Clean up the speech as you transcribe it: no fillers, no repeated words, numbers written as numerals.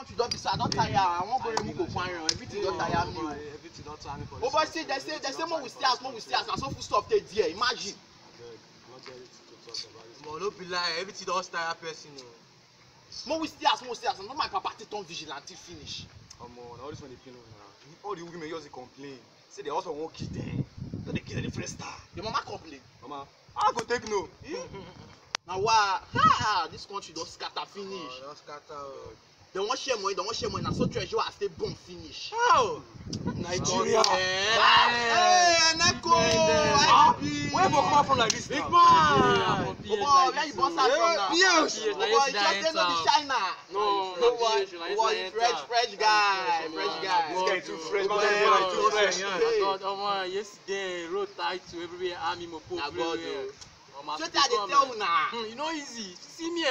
country don't be so I don't tire. I won't go remove Kokwaniran. Everything don't tire me. Everything don't tire me. Oh, but say they say more we stay as and so full stuff they there. Imagine. But no be lie, everything don't tire person. More we stay as. Not my papa take on vigilante finish. Come on, all this when they feel now. All the women just complain. Say they also won't kill them. So they kill the first star. Your mama complain. Mama, I go take no. Now why? Ha! This country don't scatter finish. Don't scatter. They won't share money. Now so treasure has stay bomb finish. How? Nigeria. Hey, Eneko. Where you come from like this? Big now? man. Oh, where you boss out from now? Yes. Oh, boy, you just say no be China. No, boy, fresh guy. This guy too fresh. Man, God, too fresh. yesterday road tight to everywhere. Army mopo. Na God o. So that they tell una. You know easy. See me.